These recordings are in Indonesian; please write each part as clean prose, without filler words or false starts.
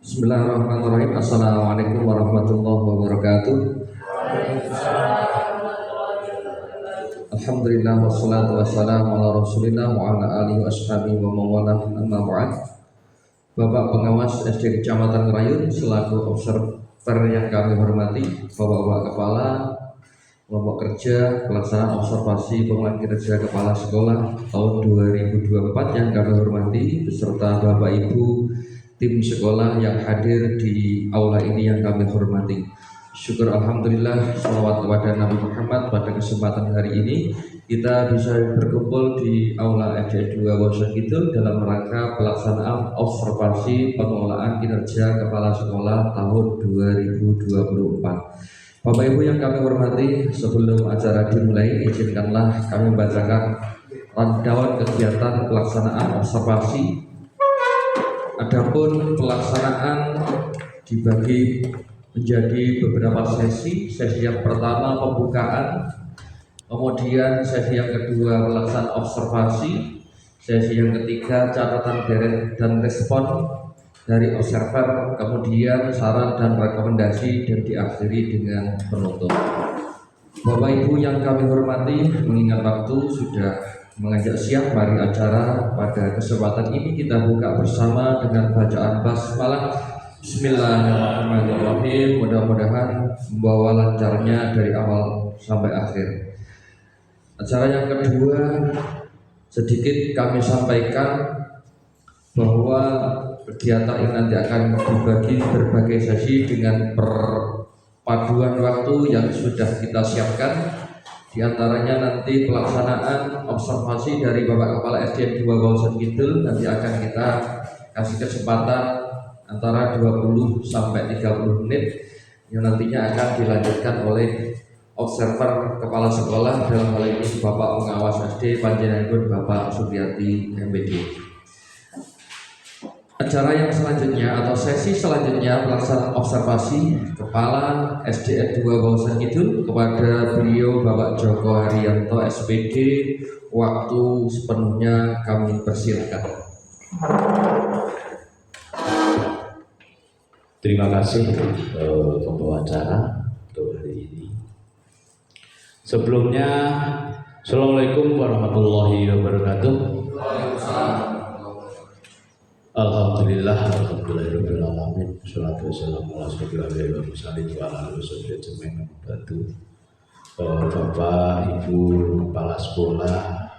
Bismillahirrahmanirrahim. Assalamualaikum warahmatullahi wabarakatuh. Alhamdulillah wassalatu wassalamu ala rasulillah wa ala alihi wa ashabihi wa mawalah amma ba'd. Bapak pengawas SD Kecamatan Ngerayun selaku observer yang kami hormati, Bapak-bapak kepala kelompok kerja pelaksanaan observasi pengulangan kinerja kepala sekolah tahun 2024 yang kami hormati, beserta Bapak Ibu tim sekolah yang hadir di aula ini yang kami hormati. Syukur alhamdulillah, sholawat kepada Nabi Muhammad, pada kesempatan hari ini kita bisa berkumpul di aula SD 2 Woson Kidul dalam rangka pelaksanaan observasi pengelolaan kinerja kepala sekolah tahun 2024. Bapak Ibu yang kami hormati, sebelum acara dimulai, izinkanlah kami membacakan rundown kegiatan pelaksanaan observasi. Adapun pelaksanaan dibagi menjadi beberapa sesi. Sesi yang pertama pembukaan, kemudian sesi yang kedua pelaksanaan observasi, sesi yang ketiga catatan dan respon dari observer, kemudian saran dan rekomendasi, dan diakhiri dengan penutup. Bapak Ibu yang kami hormati, mengingat waktu sudah mengajak siap, mari acara pada kesempatan ini kita buka bersama dengan bacaan basmalah. Bismillahirrahmanirrahim. Mudah-mudahan membawa lancarnya dari awal sampai akhir. Acara yang kedua, sedikit kami sampaikan bahwa kegiatan ini nanti akan dibagi berbagai sesi dengan perpaduan waktu yang sudah kita siapkan. Di antaranya nanti pelaksanaan observasi dari Bapak Kepala SDN 2 Woson Kidul nanti akan kita kasih kesempatan antara 20 sampai 30 menit yang nantinya akan dilanjutkan oleh observer kepala sekolah, dalam hal ini Bapak Pengawas SD Panjenengan Bapak Supriyati MPD. Acara yang selanjutnya atau sesi selanjutnya pelaksanaan observasi Kepala SDN 2 Woson Kidul, kepada beliau Bapak Joko Haryanto SPD, waktu sepenuhnya kami persilakan. Terima kasih pembawa acara untuk hari ini. Sebelumnya, Assalamualaikum warahmatullahi wabarakatuh. Alhamdulillahirabbil alamin. Shalatu wassalamu ala asyrofil mursalin wa ala alihi wasallam. Bapak, Ibu kepala sekolah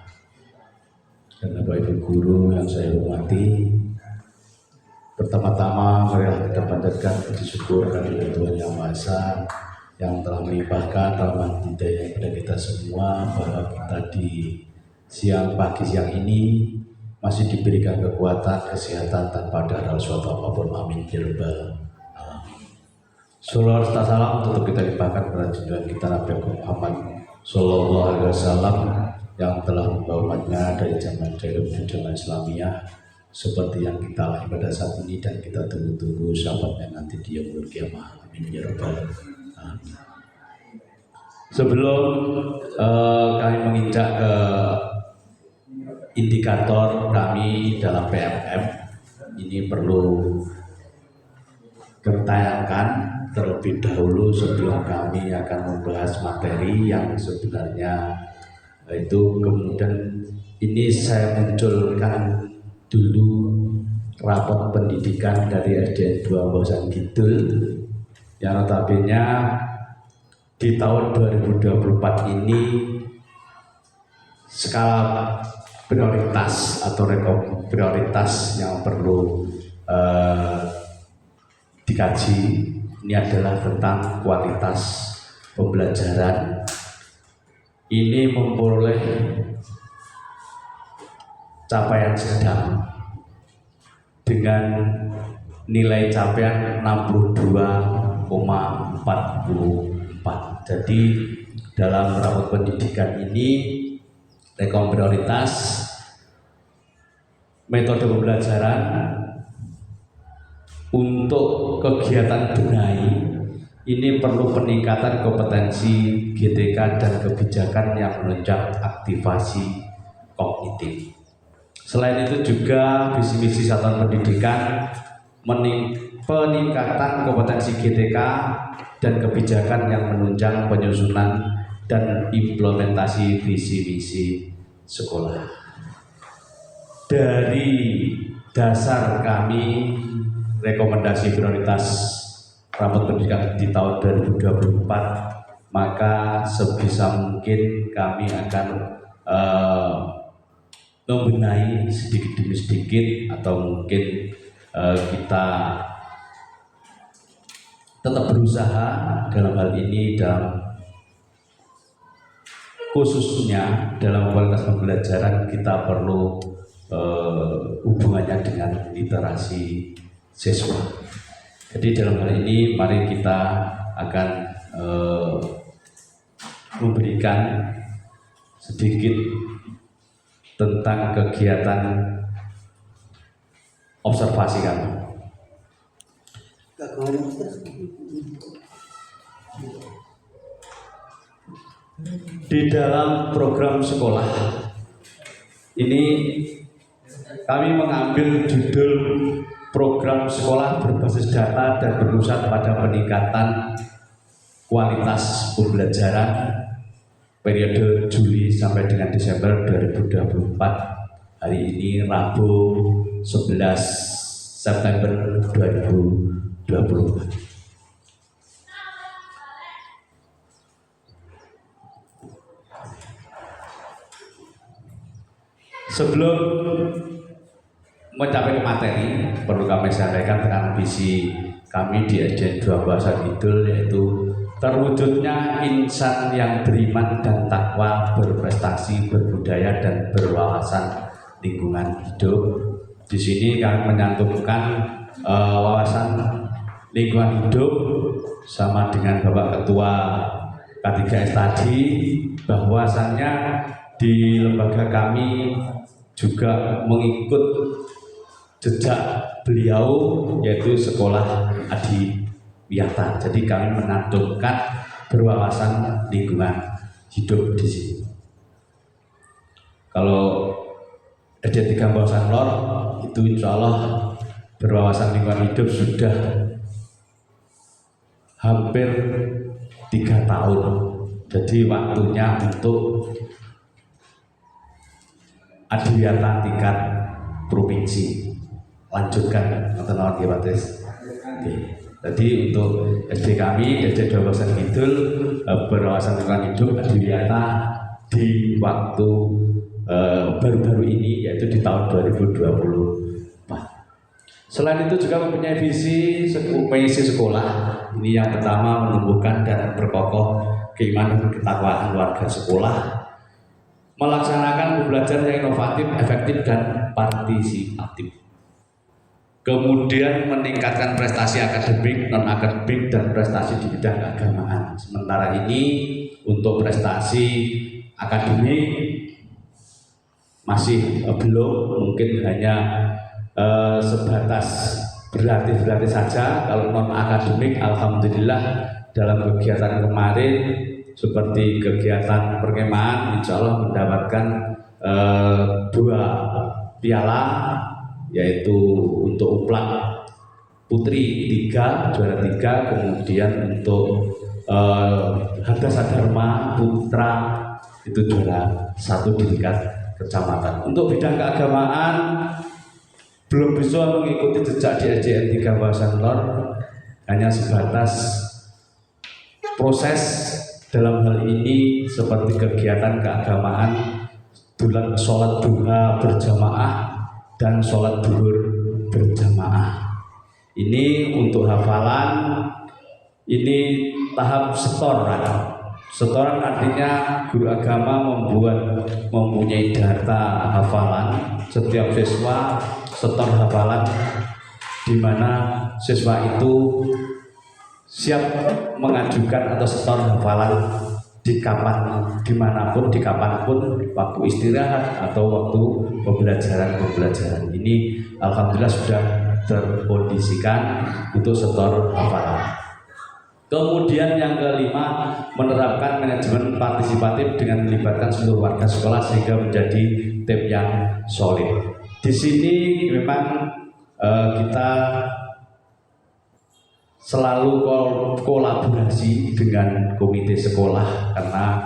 dan Bapak Ibu guru yang saya hormati, pertama-tama marilah kita panjatkan puji syukur kehadirat Tuhan Yang Maha Esa yang telah melimpahkan rahmat hidayah kepada kita semua, bahwa kita di pagi siang ini masih diberikan kekuatan, kesehatan tanpa ada hal suatu apapun. Amin ya rabbal alamin. Salawat serta salam untuk kita limpahkan kepada junjungan kita Nabi Muhammad Sallallahu Alaihi Wasallam yang telah membawa umatnya dari zaman jahiliyah menuju zaman Islamiyah, seperti yang kita lalui pada saat ini dan kita tunggu-tunggu sahabatnya nanti di yaumul qiyamah. Amin ya rabbal alamin. Sebelum kami menginjak ke indikator kami dalam PMM, ini perlu ketayangkan terlebih dahulu sebelum kami akan membahas materi yang sebenarnya itu. Kemudian ini saya munculkan dulu rapot pendidikan dari SDN 2 Woson Kidul yang notabene di tahun 2024 ini skala prioritas atau prioritas yang perlu dikaji ini adalah tentang kualitas pembelajaran. Ini memperoleh capaian sedang dengan nilai capaian 62,44. Jadi dalam rapot pendidikan ini rekom prioritas metode pembelajaran untuk kegiatan benahi ini perlu peningkatan kompetensi GTK dan kebijakan yang menunjang aktivasi kognitif. Selain itu juga visi misi satuan pendidikan peningkatan kompetensi GTK dan kebijakan yang menunjang penyusunan dan implementasi visi misi sekolah. Dari dasar kami rekomendasi prioritas rapat pendidikan di tahun 2024, maka sebisa mungkin kami akan membenahi sedikit demi sedikit, atau mungkin kita tetap berusaha dalam hal ini, dalam khususnya dalam kualitas pembelajaran kita perlu hubungannya dengan literasi siswa. Jadi dalam hal ini mari kita akan memberikan sedikit tentang kegiatan observasi kami. Di dalam program sekolah ini kami mengambil judul program sekolah berbasis data dan berpusat pada peningkatan kualitas pembelajaran periode Juli sampai dengan Desember 2024. Hari ini Rabu 11 September 2024. Sebelum mencapai ke materi, perlu kami sampaikan tentang visi kami di SDN 2 Bahasa Kidul, yaitu terwujudnya insan yang beriman dan takwa, berprestasi, berbudaya dan berwawasan lingkungan hidup. Di sini kami menyantumkan wawasan lingkungan hidup sama dengan Bapak Ketua K3S tadi, bahwasannya di lembaga kami juga mengikut jejak beliau, yaitu sekolah adiwiyata. Jadi kami menantumkan berwawasan lingkungan hidup di sini. Kalau SD 3 Bawasan Lor itu insya Allah berwawasan lingkungan hidup sudah hampir 3 tahun. Jadi waktunya untuk adiwiyata tingkat provinsi lanjutkan nonton gratis. Jadi untuk SD kami, SD 2 Bahasa Kidul berwawasan lingkungan hidup adiwiyata di waktu baru-baru ini, yaitu di tahun 2024. Selain itu juga mempunyai visi sekolah. Ini yang pertama, menumbuhkan dan memperkokoh keimanan dan ketakwaan warga sekolah, melaksanakan pembelajaran yang inovatif, efektif, dan partisipatif. Kemudian meningkatkan prestasi akademik, non-akademik, dan prestasi di bidang keagamaan. Sementara ini untuk prestasi akademik masih belum, mungkin hanya sebatas berlatih saja. Kalau non-akademik, alhamdulillah dalam kegiatan kemarin seperti kegiatan perkemahan, insya Allah mendapatkan 2 piala, yaitu untuk uplak putri 3, juara 3, kemudian untuk Hadasa Dharma putra itu juara 1 di tingkat kecamatan. Untuk bidang keagamaan belum bisa mengikuti jejak di SDN 3 Bawasan Lor, hanya sebatas proses dalam hal ini seperti kegiatan keagamaan, sholat duha berjamaah dan sholat duhur berjamaah. Ini untuk hafalan, ini tahap setoran. Setoran artinya guru agama mempunyai data hafalan. Setiap siswa setor hafalan, di mana siswa itu siap mengajukan atau setor hafalan dimanapun, di kapanpun, waktu istirahat atau waktu pembelajaran. Ini alhamdulillah sudah terkondisikan untuk setor hafalan. Kemudian yang kelima, menerapkan manajemen partisipatif dengan melibatkan seluruh warga sekolah sehingga menjadi tim yang solid. Di sini memang kita selalu kolaborasi dengan komite sekolah karena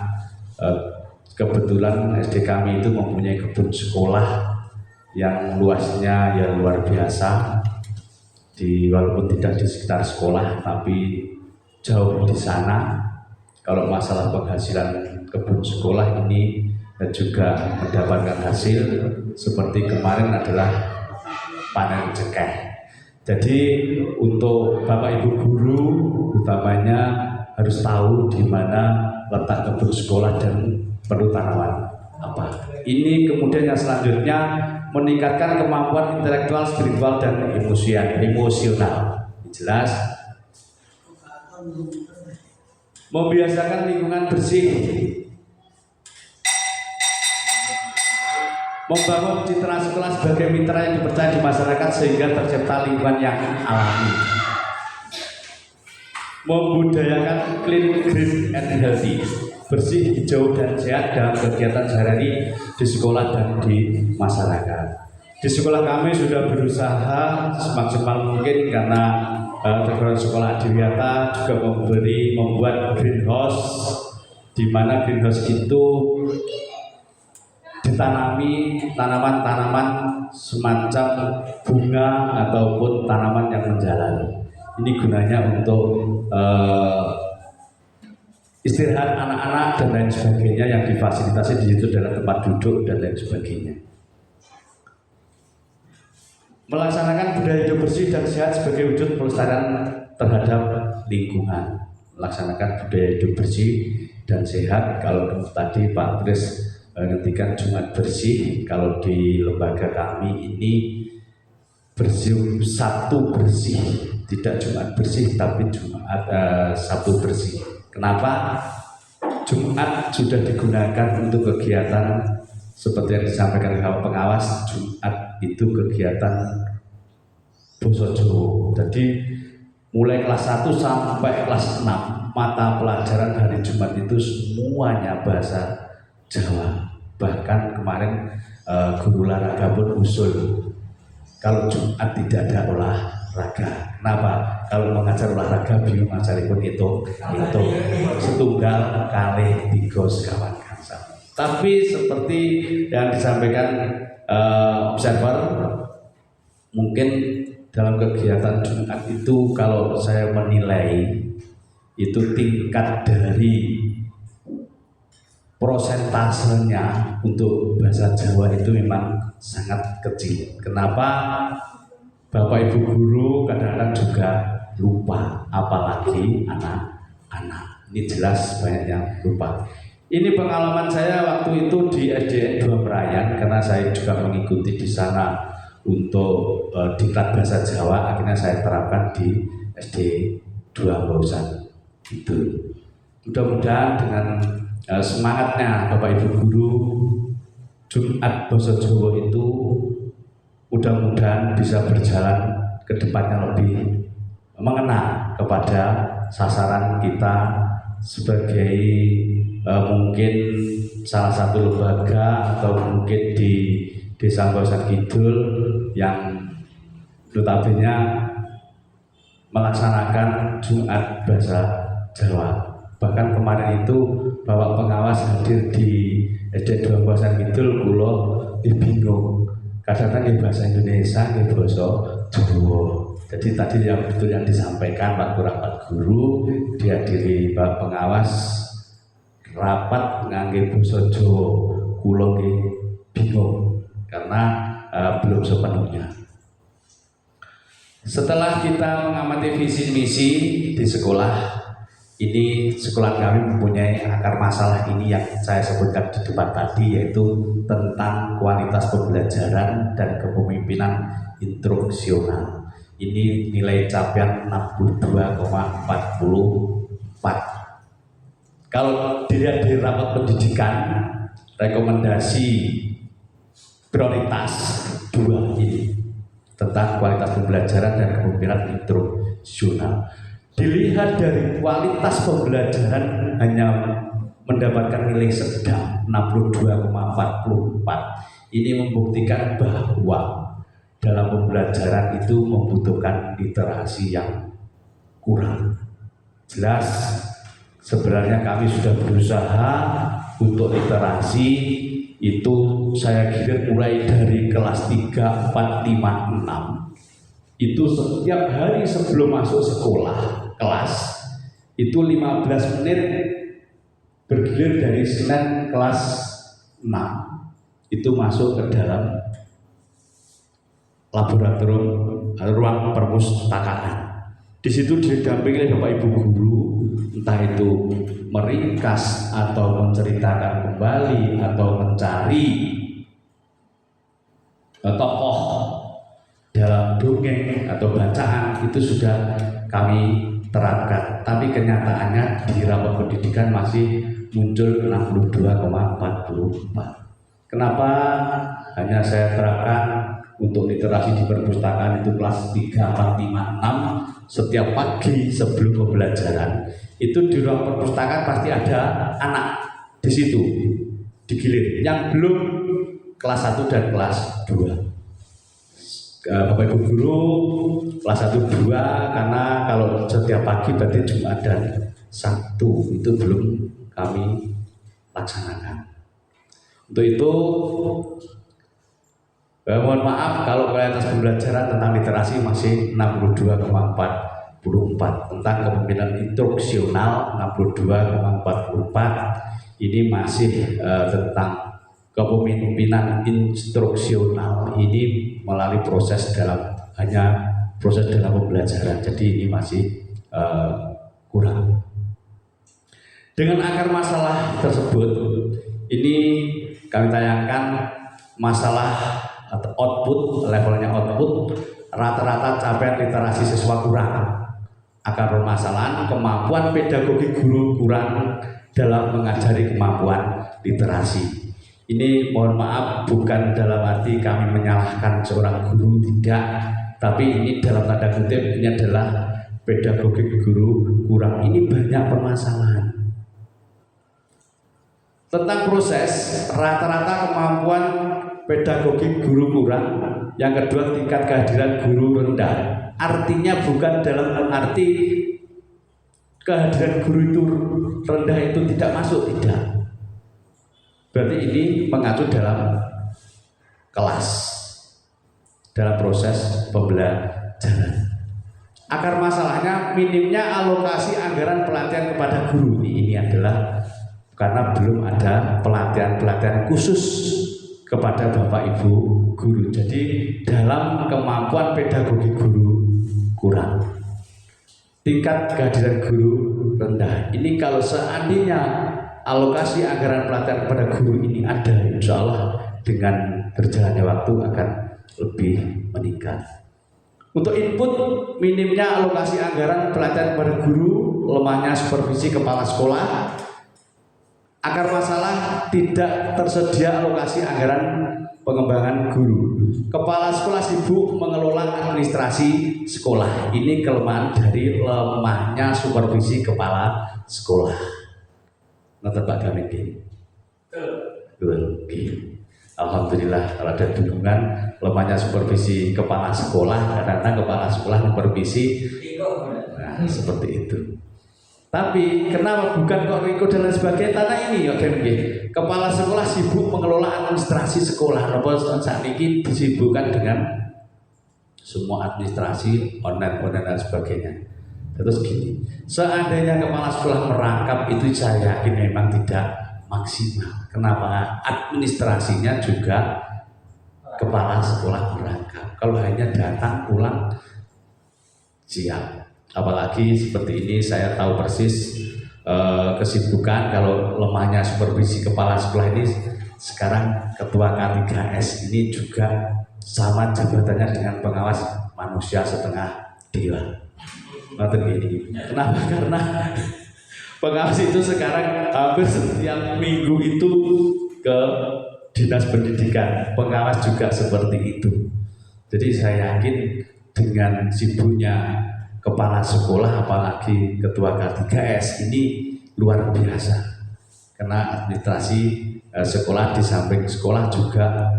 kebetulan SD kami itu mempunyai kebun sekolah yang luasnya ya luar biasa, walaupun tidak di sekitar sekolah tapi jauh di sana. Kalau masalah penghasilan kebun sekolah ini dan juga mendapatkan hasil seperti kemarin adalah panen cengkeh. Jadi untuk Bapak Ibu guru utamanya harus tahu di mana letak kebun sekolah dan perlu tanaman apa. Ini kemudian yang selanjutnya meningkatkan kemampuan intelektual, spiritual dan emosional. Jelas. Membiasakan lingkungan bersih. Membangun citra sekolah sebagai mitra yang dipercaya di masyarakat sehingga tercipta lingkungan yang alami. Membudayakan clean, green, and healthy, bersih, hijau, dan sehat dalam kegiatan sehari-hari di sekolah dan di masyarakat. Di sekolah kami sudah berusaha semaksimal mungkin karena Teguran Sekolah Adiwiyata juga membuat greenhouse, di mana greenhouse itu ditanami tanaman-tanaman semacam bunga ataupun tanaman yang menjalar. Ini gunanya untuk istirahat anak-anak dan lain sebagainya yang difasilitasi di situ dalam tempat duduk dan lain sebagainya. Melaksanakan budaya hidup bersih dan sehat sebagai wujud pelestarian terhadap lingkungan. Melaksanakan budaya hidup bersih dan sehat, kalau tadi Pak Tris ngertikan Jumat bersih, kalau di lembaga kami ini bersih Sabtu bersih, tidak Jumat bersih tapi Jumat Sabtu bersih. Kenapa? Jumat sudah digunakan untuk kegiatan seperti yang disampaikan Bapak Pengawas. Jumat itu kegiatan Basa Jawa. Jadi mulai kelas 1 sampai kelas 6 mata pelajaran hari Jumat itu semuanya bahasa Jawa. Bahkan kemarin guru olahraga pun usul kalau Jumat tidak ada olahraga. Kenapa? Kalau mengajar olahraga bingung ngajaripun itu setunggal kalih tiga sekawan gangsal. Tapi seperti yang disampaikan observer, mungkin dalam kegiatan Jumat itu kalau saya menilai itu tingkat dari prosentasenya untuk bahasa Jawa itu memang sangat kecil. Kenapa? Bapak Ibu guru kadang-kadang juga lupa, apalagi anak-anak. Ini jelas banyak yang lupa. Ini pengalaman saya waktu itu di SD 2 Merayan, karena saya juga mengikuti di sana untuk diklat bahasa Jawa. Akhirnya saya terapkan di SD 2 Bausan. Itu mudah-mudahan dengan semangatnya Bapak Ibu guru, Jumat Basa Jawa itu mudah-mudahan bisa berjalan ke depannya lebih mengena kepada sasaran kita sebagai mungkin salah satu lembaga atau mungkin di Desa Bausan Kidul yang notabene melaksanakan Jumat Bahasa Jawa. Bahkan kemarin itu Bapak Pengawas hadir di SD 2 Bausan Kidul, kula bingung. Kadang-kadang di bahasa Indonesia, di bahasa Jawa. Jadi tadi yang betul yang disampaikan Pak Guru dihadiri Bapak Pengawas rapat ngangge basa Jawa, kula bingung karena belum sepenuhnya. Setelah kita mengamati visi misi di sekolah, ini sekolah kami mempunyai akar masalah ini yang saya sebutkan di depan tadi, yaitu tentang kualitas pembelajaran dan kepemimpinan instruksional. Ini nilai capaian 62,44. Kalau dilihat di rapat pendidikan, rekomendasi prioritas 2 ini tentang kualitas pembelajaran dan kepemimpinan instruksional. Dilihat dari kualitas pembelajaran hanya mendapatkan nilai sedang 62,44. Ini membuktikan bahwa dalam pembelajaran itu membutuhkan literasi yang kurang. Jelas sebenarnya kami sudah berusaha untuk literasi itu, saya kira mulai dari kelas 3, 4, 5, 6 itu setiap hari sebelum masuk sekolah kelas itu 15 menit bergilir dari Senin kelas 6 itu masuk ke dalam laboratorium ruang perpustakaan. Di situ didampingi oleh Bapak Ibu guru, entah itu meringkas atau menceritakan kembali atau mencari tokoh dalam dongeng atau bacaan, itu sudah kami terapkan. Tapi kenyataannya di rapat pendidikan masih muncul 62,44. Kenapa hanya saya terapkan untuk literasi di perpustakaan itu kelas 3, 4, 5, 6 setiap pagi sebelum pembelajaran itu di ruang perpustakaan pasti ada anak di situ digilir yang belum kelas 1 dan kelas 2. Bapak Ibu guru kelas 1, 2 karena kalau setiap pagi berarti Jumat dan Sabtu itu belum kami laksanakan. Untuk itu mohon maaf kalau kualitas pembelajaran tentang literasi masih 62,44, tentang kepemimpinan instruksional 62,44. Ini masih tentang kepemimpinan instruksional ini melalui proses dalam pembelajaran. Jadi ini masih kurang. Dengan akar masalah tersebut ini kami tayangkan masalah atau output, levelnya output, rata-rata capaian literasi siswa kurang. Akar permasalahan kemampuan pedagogi guru kurang dalam mengajari kemampuan literasi. Ini mohon maaf bukan dalam arti kami menyalahkan seorang guru, tidak, tapi ini dalam tanda kutip ini adalah pedagogi guru kurang. Ini banyak permasalahan. Tentang proses, rata-rata kemampuan pedagogi guru kurang. Yang kedua, tingkat kehadiran guru rendah. Artinya bukan dalam arti kehadiran guru itu rendah itu tidak masuk, tidak. Berarti ini mengacu dalam kelas, dalam proses pembelajaran. Akar masalahnya minimnya alokasi anggaran pelatihan kepada guru. Ini adalah karena belum ada pelatihan khusus kepada Bapak Ibu guru. Jadi dalam kemampuan pedagogi guru kurang. Tingkat kehadiran guru rendah. Ini kalau seandainya alokasi anggaran pelatihan kepada guru ini ada, insya Allah dengan berjalannya waktu akan lebih meningkat. Untuk input, minimnya alokasi anggaran pelatihan kepada guru, lemahnya supervisi kepala sekolah. Akar masalah tidak tersedia alokasi anggaran pengembangan guru. Kepala sekolah sibuk mengelola administrasi sekolah. Ini kelemahan dari lemahnya supervisi kepala sekolah. Nonton Pak Gamin. Alhamdulillah kalau ada dukungan lemahnya supervisi kepala sekolah, kadang-kadang kepala sekolah supervisi, nah, seperti itu. Tapi kenapa bukan kok Riko dan lain sebagainya? Tanah ini ya kepala sekolah sibuk mengelola administrasi sekolah. Saat ini disibukkan dengan semua administrasi online dan sebagainya. Terus gini, seandainya kepala sekolah merangkap itu saya yakin memang tidak maksimal. Kenapa? Administrasinya juga kepala sekolah merangkap. Kalau hanya datang pulang siap. Apalagi seperti ini saya tahu persis kesibukan kalau lemahnya supervisi kepala sekolah ini. Sekarang ketua K3S ini juga sama jabatannya dengan pengawas manusia setengah dewa. Kenapa? Karena pengawas itu sekarang hampir setiap minggu itu ke dinas pendidikan. Pengawas juga seperti itu. Jadi saya yakin dengan sibuknya kepala sekolah apalagi ketua K3S ini luar biasa. Karena administrasi sekolah di samping sekolah juga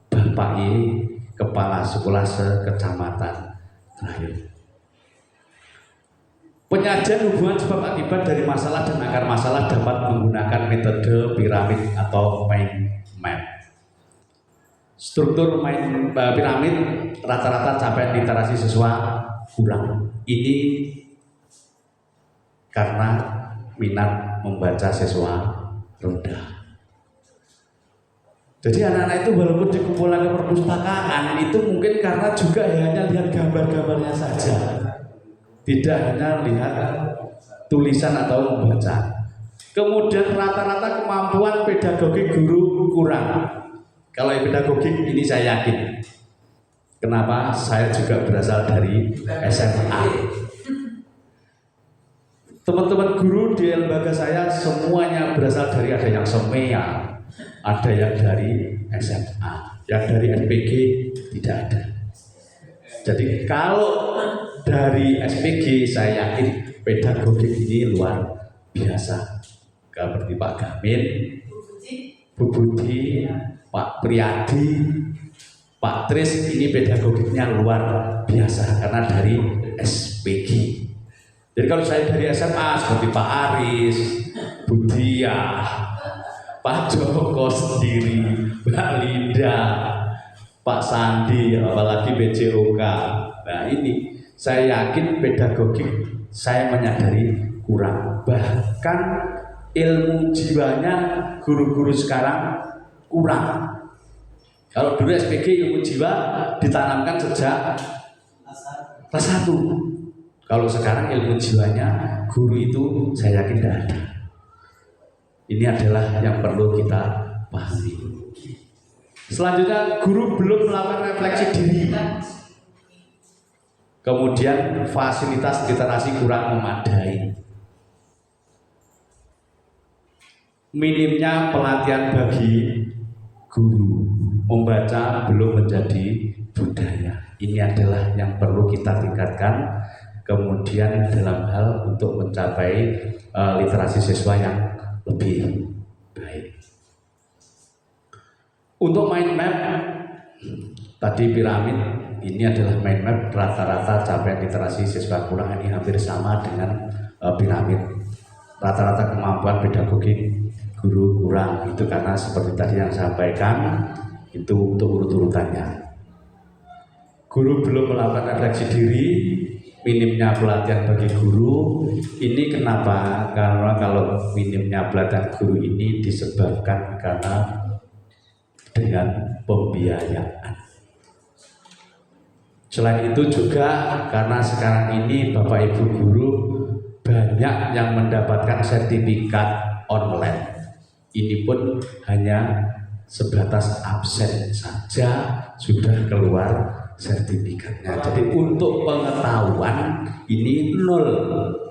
Bapak kepala sekolah sekecamatan terakhir. Penyajian hubungan sebab akibat dari masalah dan akar masalah dapat menggunakan metode piramid atau mind map. Struktur piramid rata-rata capaian literasi siswa kurang. Ini karena minat membaca siswa rendah. Jadi anak-anak itu walaupun dikumpulkan ke perpustakaan itu mungkin karena juga hanya lihat gambar-gambarnya saja, tidak hanya lihat tulisan atau membaca. Kemudian rata-rata kemampuan pedagogik guru kurang. Kalau pedagogik ini saya yakin. Kenapa? Saya juga berasal dari SMA. Teman-teman guru di lembaga saya semuanya berasal dari, ada yang SEMEA, ada yang dari SMA, yang dari SPG tidak ada. Jadi kalau dari SPG saya yakin pedagogik ini luar biasa. Seperti Pak Gamin, Bu Budi, Pak Priyadi, Pak Tris, ini pedagogiknya luar biasa karena dari SPG. Jadi kalau saya dari SMA seperti Pak Aris, Budia, Pak Joko sendiri, Mbak Linda, Pak Sandi, apalagi BCOK. Nah ini saya yakin pedagogik saya menyadari kurang. Bahkan ilmu jiwanya guru-guru sekarang kurang. Kalau dulu SPG ilmu jiwa ditanamkan sejak kelas 1. Kalau sekarang ilmu jiwanya guru itu saya yakin tidak ada. Ini adalah yang perlu kita pahami. Selanjutnya, guru belum melakukan refleksi diri. Kemudian fasilitas literasi kurang memadai. Minimnya pelatihan bagi guru membaca belum menjadi budaya. Ini adalah yang perlu kita tingkatkan. Kemudian dalam hal untuk mencapai literasi siswa yang lebih baik. Untuk mind map tadi piramid, ini adalah mind map rata-rata capaian literasi siswa kurang, ini hampir sama dengan piramid. Rata-rata kemampuan pedagogik guru kurang, itu karena seperti tadi yang saya sampaikan, itu untuk urut-urutannya. Guru belum melakukan refleksi diri, minimnya pelatihan bagi guru. Ini kenapa? Karena kalau minimnya pelatihan guru ini disebabkan karena dengan pembiayaan. Selain itu juga karena sekarang ini Bapak Ibu guru banyak yang mendapatkan sertifikat online. Ini pun hanya sebatas absen saja sudah keluar sertifikatnya. Jadi untuk pengetahuan ini nol.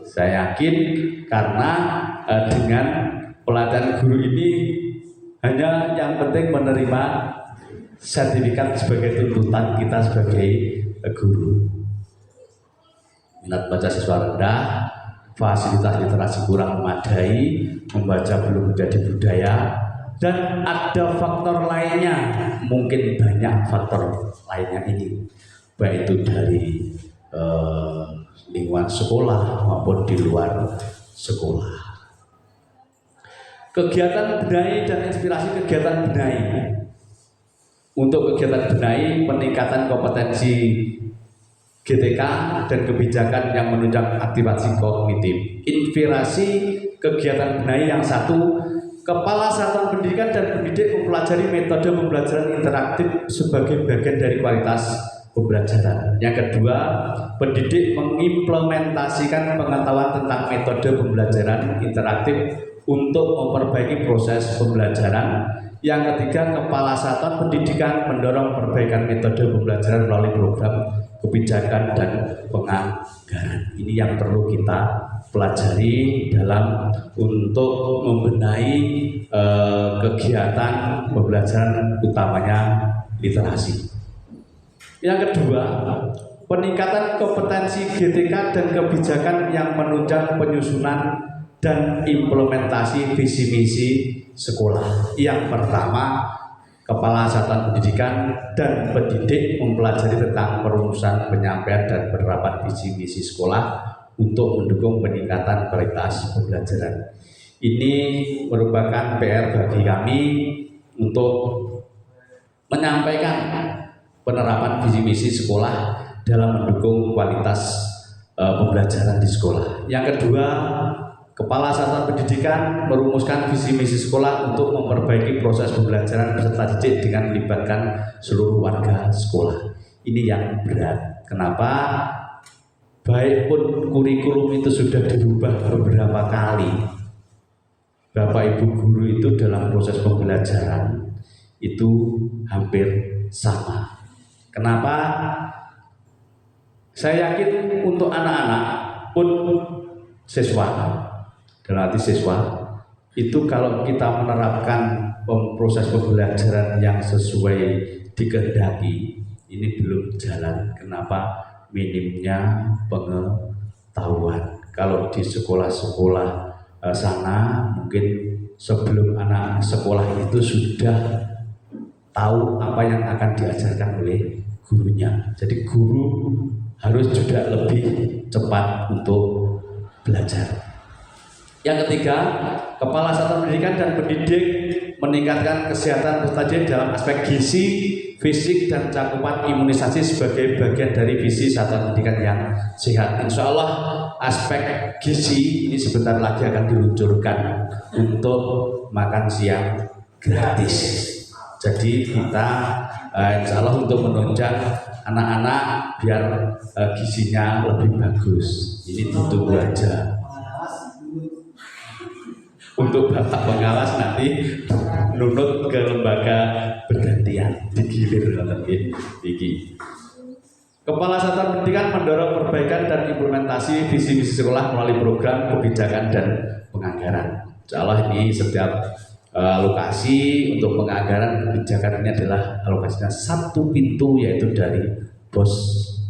Saya yakin karena dengan pelatihan guru ini hanya yang penting menerima sertifikat sebagai tuntutan kita sebagai guru. Minat baca siswa rendah, fasilitas literasi kurang memadai, membaca belum menjadi budaya, dan ada faktor lainnya, mungkin banyak faktor lainnya ini, baik itu dari lingkungan sekolah maupun di luar sekolah. Kegiatan benahi dan inspirasi kegiatan benahi. Untuk kegiatan benahi, peningkatan kompetensi GTK dan kebijakan yang menunjang aktivasi kognitif. Inspirasi kegiatan benahi yang satu, Kepala Satuan Pendidikan dan pendidik mempelajari metode pembelajaran interaktif sebagai bagian dari kualitas pembelajaran. Yang kedua, pendidik mengimplementasikan pengetahuan tentang metode pembelajaran interaktif untuk memperbaiki proses pembelajaran. Yang ketiga, Kepala Satuan Pendidikan mendorong perbaikan metode pembelajaran melalui program kebijakan dan penganggaran. Ini yang perlu kita pelajari dalam untuk membenahi kegiatan pembelajaran utamanya literasi. Yang kedua, peningkatan kompetensi GTK dan kebijakan yang menunjang penyusunan dan implementasi visi misi sekolah. Yang pertama, Kepala Satuan Pendidikan dan pendidik mempelajari tentang perumusan, penyampaian dan penerapan visi misi sekolah untuk mendukung peningkatan kualitas pembelajaran. Ini merupakan PR bagi kami untuk menyampaikan penerapan visi misi sekolah dalam mendukung kualitas pembelajaran di sekolah. Yang kedua, Kepala Satuan Pendidikan merumuskan visi misi sekolah untuk memperbaiki proses pembelajaran peserta didik dengan melibatkan seluruh warga sekolah. Ini yang berat. Kenapa? Baik pun kurikulum itu sudah dirubah beberapa kali, Bapak Ibu guru itu dalam proses pembelajaran itu hampir sama. Kenapa? Saya yakin untuk anak-anak pun siswa, dalam arti siswa itu kalau kita menerapkan proses pembelajaran yang sesuai dikehendaki, ini belum jalan. Kenapa? Minimnya pengetahuan. Kalau di sekolah-sekolah sana mungkin sebelum anak sekolah itu sudah tahu apa yang akan diajarkan oleh gurunya. Jadi guru harus juga lebih cepat untuk belajar. Yang ketiga, Kepala Satuan Pendidikan dan pendidik meningkatkan kesehatan peserta didik dalam aspek gizi, fisik, dan cakupan imunisasi sebagai bagian dari visi Satuan Pendidikan yang sehat. Insya Allah aspek gizi ini sebentar lagi akan diluncurkan untuk makan siang gratis. Jadi kita insya Allah untuk menunjang anak-anak biar gizinya lebih bagus. Ini ditunggu aja. Untuk bapak pengawas nanti nunut ke lembaga bergantian, digilir nanti. Kepala Satuan Pendidikan mendorong perbaikan dan implementasi visi misi sekolah melalui program kebijakan dan penganggaran. Insya Allah ini setiap alokasi untuk penganggaran kebijakan ini adalah alokasinya satu pintu, yaitu dari bos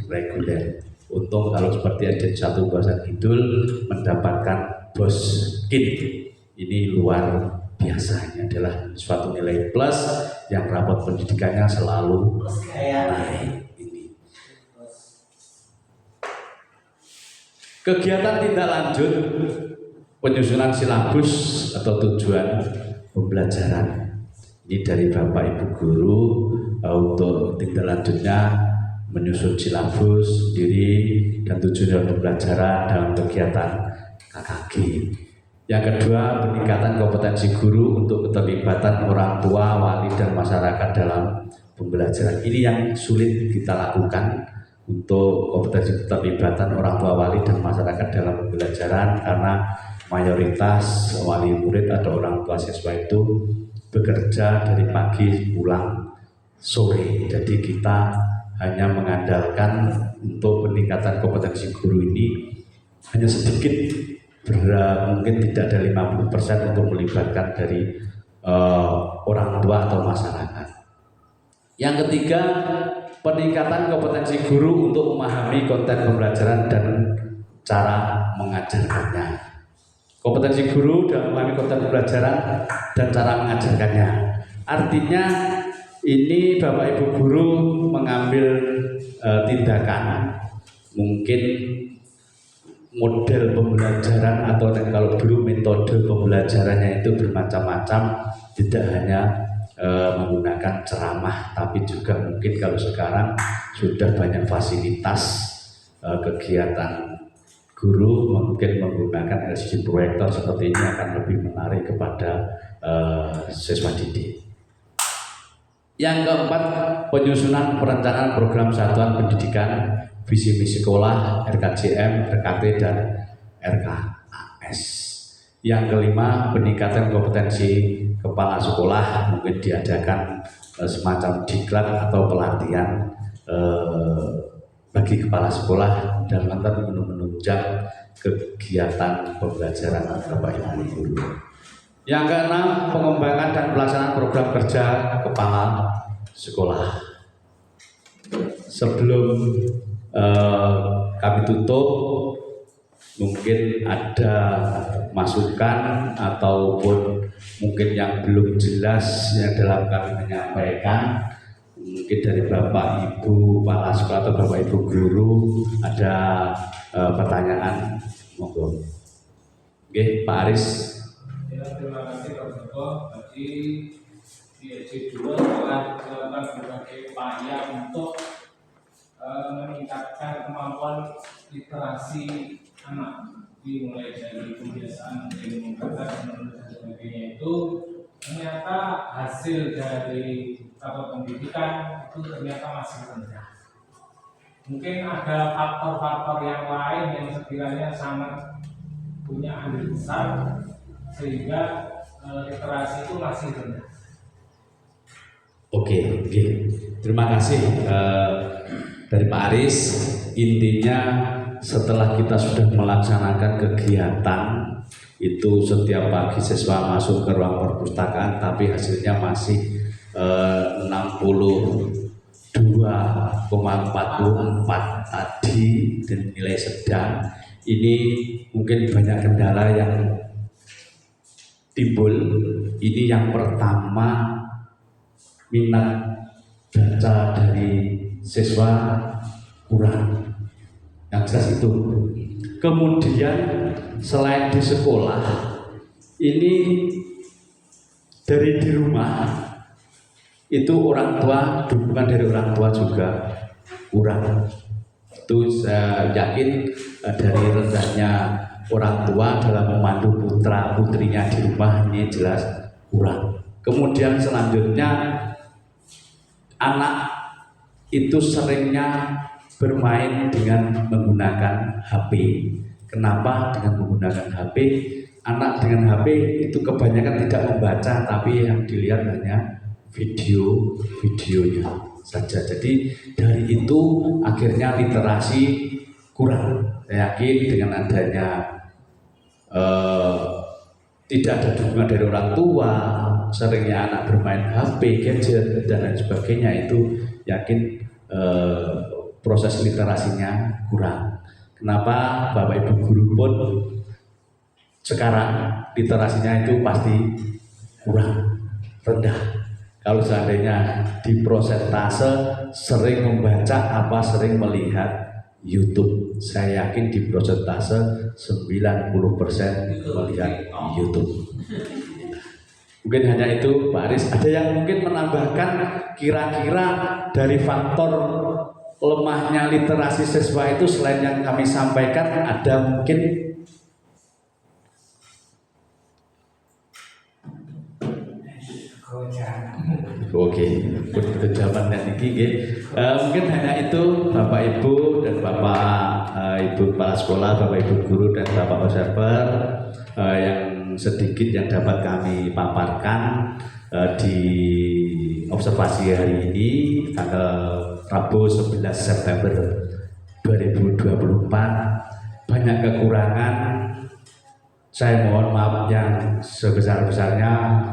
reguler. Untung kalau seperti ada satu bahasa kidul mendapatkan bos kin. Ini luar biasa, ini adalah suatu nilai plus yang rapot pendidikannya selalu naik. Ini kegiatan tindak lanjut penyusunan silabus atau tujuan pembelajaran. Ini dari Bapak Ibu guru untuk tindak lanjutnya menyusun silabus sendiri dan tujuan pembelajaran dalam kegiatan KKG. Yang kedua, peningkatan kompetensi guru untuk keterlibatan orang tua, wali, dan masyarakat dalam pembelajaran. Ini yang sulit kita lakukan untuk kompetensi keterlibatan orang tua, wali, dan masyarakat dalam pembelajaran karena mayoritas wali murid atau orang tua siswa itu bekerja dari pagi pulang sore. Jadi kita hanya mengandalkan untuk peningkatan kompetensi guru ini hanya sedikit, mungkin tidak ada 50% untuk melibatkan dari orang tua atau masyarakat. Yang ketiga, peningkatan kompetensi guru untuk memahami konten pembelajaran dan cara mengajarkannya. Kompetensi guru dalam memahami konten pembelajaran dan cara mengajarkannya. Artinya ini Bapak Ibu guru mengambil tindakan, mungkin model pembelajaran atau kalau dulu metode pembelajarannya itu bermacam-macam, tidak hanya menggunakan ceramah, tapi juga mungkin kalau sekarang sudah banyak fasilitas kegiatan guru mungkin menggunakan LCD proyektor seperti ini akan lebih menarik kepada siswa didik. Yang keempat, penyusunan perencanaan program Satuan Pendidikan, visi misi sekolah, RKJM, RKT, dan RKAS. Yang kelima, peningkatan kompetensi kepala sekolah, mungkin diadakan semacam diklat atau pelatihan bagi kepala sekolah dalam rangka menunjang kegiatan pembelajaran Bapak Ibu guru. Yang keenam, pengembangan dan pelaksanaan program kerja kepala sekolah. Sebelum kami tutup, mungkin ada masukan ataupun mungkin yang belum jelas yang dalam kami menyampaikan, mungkin dari Bapak Ibu kepala sekolah atau Bapak Ibu guru ada pertanyaan, monggo. Oke, Pak Aris. Ya, terima kasih Pak Joko. Tadi di SC2 telah dilakukan berbagai upaya untuk meningkatkan kemampuan literasi anak, dimulai dari kebiasaan ilmu kata dan menulis dan sebagainya. Itu ternyata hasil dari satuan pendidikan itu ternyata masih rendah. Mungkin ada faktor-faktor yang lain yang sekiranya sangat punya andil besar sehingga literasi itu masih rendah. Oke. Terima kasih dari Pak Aris. Intinya setelah kita sudah melaksanakan kegiatan itu setiap pagi siswa masuk ke ruang perpustakaan, tapi hasilnya masih 62,44 tadi dan nilai sedang. Ini mungkin banyak kendala yang timbul. Ini yang pertama, minat baca dari siswa kurang, yang jelas itu. Kemudian selain di sekolah, ini dari di rumah itu orang tua, dukungan dari orang tua juga kurang. Itu saya yakin dari rendahnya orang tua dalam memandu putra putrinya di rumah ini jelas kurang. Kemudian selanjutnya anak itu seringnya bermain dengan menggunakan HP. Kenapa dengan menggunakan HP? Anak dengan HP itu kebanyakan tidak membaca, tapi yang dilihat hanya videonya saja. Jadi dari itu akhirnya literasi kurang. Saya yakin dengan adanya tidak ada dukungan dari orang tua, seringnya anak bermain HP, gadget dan lain sebagainya, itu yakin proses literasinya kurang. Kenapa Bapak Ibu guru pun sekarang literasinya itu pasti kurang, rendah. Kalau seandainya di prosentase sering membaca apa sering melihat YouTube, saya yakin di prosentase 90% melihat YouTube. Mungkin hanya itu Pak Aris. Ada yang mungkin menambahkan kira-kira dari faktor lemahnya literasi siswa itu selain yang kami sampaikan, ada mungkin? Oke, untuk jawaban ini mungkin hanya itu Bapak Ibu dan Bapak Ibu kepala sekolah, Bapak Ibu guru dan Bapak observer yang sedikit yang dapat kami paparkan di observasi hari ini tanggal Rabu 11 September 2024. Banyak kekurangan, saya mohon maaf yang sebesar-besarnya.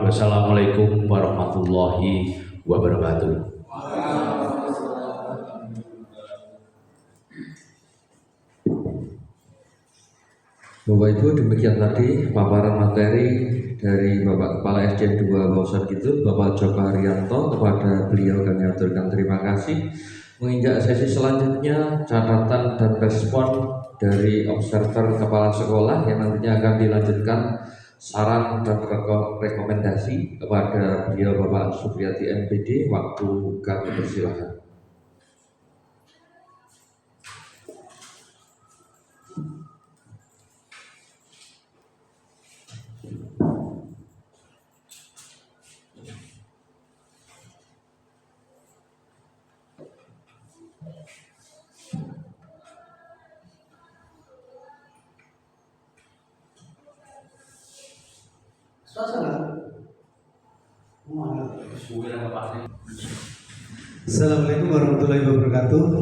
Wassalamualaikum warahmatullahi wabarakatuh. Bapak Ibu, demikian tadi paparan materi dari Bapak Kepala SDN 2 Bausan Kidul, Bapak Joko Haryanto. Kepada beliau kami aturkan terima kasih. Menginjak sesi selanjutnya, catatan dan respon dari observer kepala sekolah yang nantinya akan dilanjutkan saran dan rekomendasi kepada beliau Bapak Supriyati MPD. Waktu kami persilahkan. Assalamualaikum warahmatullahi wabarakatuh.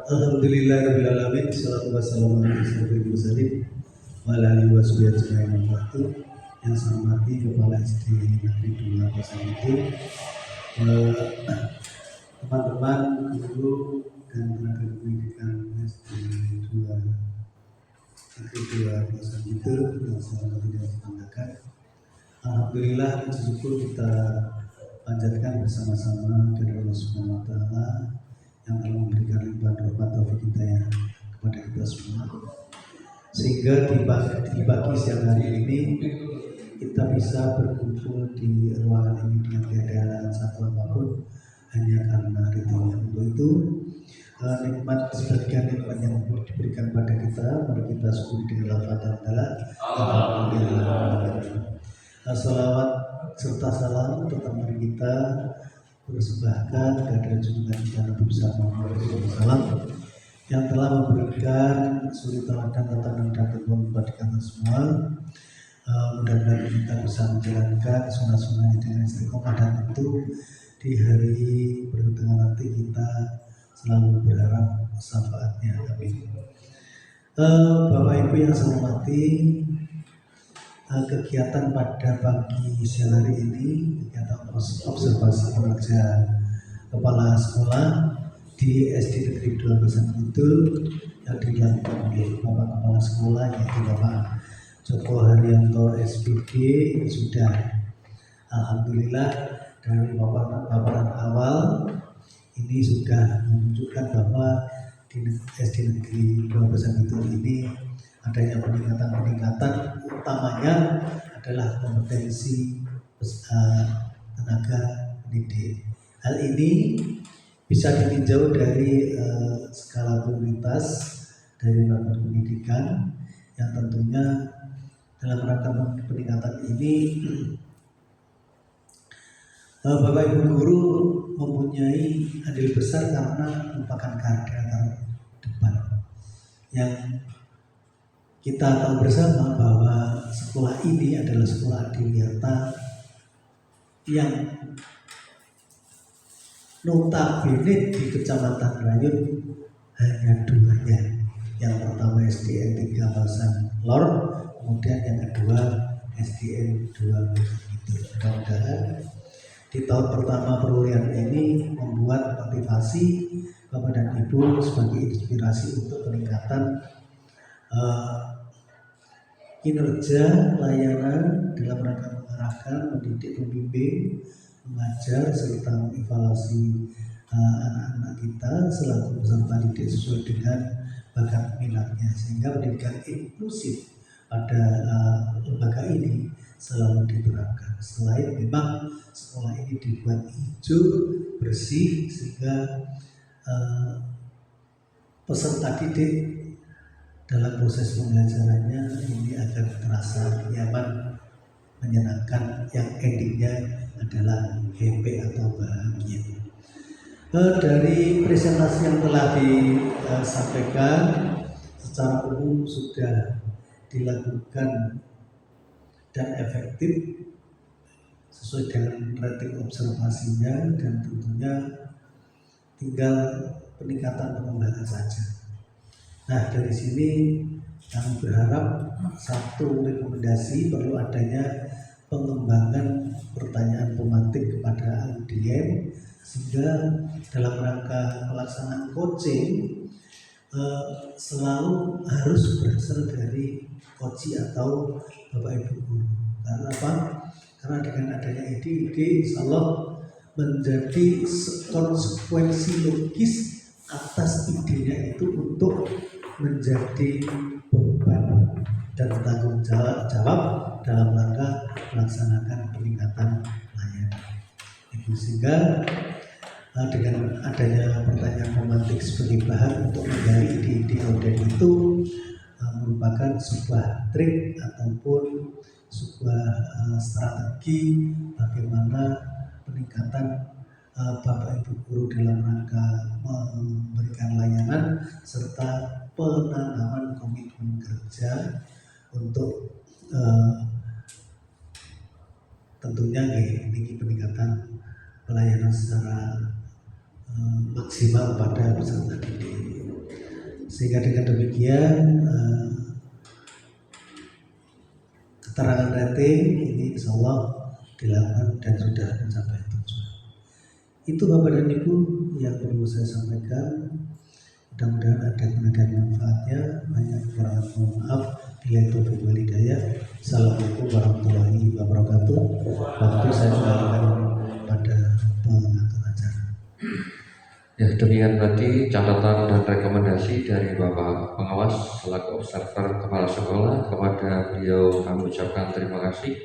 Alhamdulillahirabbil alamin, wassalatu wassalamu ala asyrofil mursalin wa ala alihi washabihi ajmain. Yang saya hormati Kepala SD Negeri 2 Bausan Kidul, teman-teman guru dan tenaga pendidikan SD 2 Negeri 2 Bausan Kidul yang saya hormati dan banggakan. Alhamdulillah, puji syukur kita panjatkan bersama-sama dari Allah Subhanahu wa taala yang telah memberikan limpahan rahmat taufik hidayah kepada kita semua, sehingga di pagi siang hari ini kita bisa berkumpul di ruangan ini dengan tiada satu apapun hanya karena ridhonya. Untuk itu nikmat sebagian nikmat yang diberikan pada kita, mari kita syukuri dengan lafaz alhamdulillah. Salawat serta salam tetap mari kita persembahkan kepada junjungan kita Nabi besar Muhammad SAW yang telah memberikan suri teladan dan kepada kita semua. Mudah-mudahan kita bisa menjalankan sunnah-sunnah dengan istiqomah, dan tentu di hari berikutnya nanti kita selalu berharap syafaatnya. Amin. Bapak Ibu yang saya hormati, kegiatan pada pagi siang hari ini kegiatan observasi kinerja kepala sekolah di SD Negeri 2 Besan Kidul yang dilakukan oleh Bapak Kepala Sekolah yaitu Bapak Joko Haryanto SPG ini sudah alhamdulillah dari paparan awal ini sudah menunjukkan bahwa di SD Negeri 2 Besan Kidul ini adanya peningkatan utamanya adalah kompetensi tenaga pendidik. Hal ini bisa ditinjau dari skala prioritas dari rapat pendidikan yang tentunya dalam rangka peningkatan ini Bapak Ibu guru mempunyai andil besar karena merupakan garda terdepan yang kita tahu bersama bahwa sekolah ini adalah sekolah adiwiyata yang notabene di Kecamatan Rayun hanya 2, yang pertama SDN 3 Basan Lor, kemudian yang kedua SDN 2 Besan Kidul. Mudah-mudahan di tahun pertama perkuliahan ini membuat motivasi Bapak dan Ibu sebagai inspirasi untuk peningkatan kinerja layanan dalam rangka mengarahkan, mendidik, membimbing, mengajar serta mengevaluasi anak-anak kita selaku peserta didik sesuai dengan bakat minatnya, sehingga pendidikan inklusif pada lembaga ini selalu diterapkan. Selain memang sekolah ini dibuat hijau bersih sehingga peserta didik dalam proses pembelajarannya ini akan terasa nyaman, menyenangkan, yang endingnya adalah happy atau bahagia. Dari presentasi yang telah disampaikan secara umum sudah dilakukan dan efektif sesuai dengan rating observasinya, dan tentunya tinggal peningkatan pengembangan saja. Nah, dari sini kami berharap satu rekomendasi perlu adanya pengembangan pertanyaan pemantik kepada audien, sehingga dalam rangka pelaksanaan coaching selalu harus berasal dari coach atau Bapak Ibu guru. Karena apa? Karena dengan adanya ide-ide insya Allah menjadi konsekuensi logis atas idenya itu untuk menjadi beban dan tanggung jawab dalam rangka melaksanakan peningkatan layanan. Itu sehingga dengan adanya pertanyaan pemantik sebagai bahan untuk menggali ide-ide audien itu merupakan sebuah trik ataupun sebuah strategi bagaimana peningkatan Bapak Ibu guru dalam rangka memberikan layanan serta penanaman komitmen kerja untuk tentunya tinggi peningkatan pelayanan secara maksimal pada peserta didik. Sehingga dengan demikian keterangan rating ini insya Allah dilakukan dan sudah mencapai tujuan. Itu Bapak dan Ibu yang perlu saya sampaikan. Mudah-mudahan ada guna dan manfaatnya. Banyak kekurangan, mohon maaf. Bila taufiq wal hidayah. Assalamualaikum warahmatullahi wabarakatuh. Waktu saya kembalikan pada pengatur acara. Ya, demikian tadi catatan dan rekomendasi dari Bapak Pengawas selaku observer Kepala Sekolah. Kepada beliau kami ucapkan terima kasih.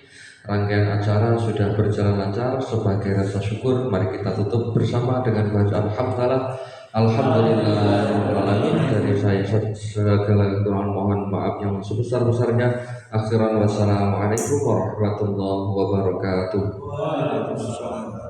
Rangkaian acara sudah berjalan lancar. Sebagai rasa syukur, mari kita tutup bersama dengan bacaan hamdalah. Alhamdulillahirrahmanirrahim. Dari saya segala kekurangan mohon maaf yang sebesar-besarnya. Akhiran wassalamualaikum warahmatullahi wabarakatuh. Waalaikumsalam.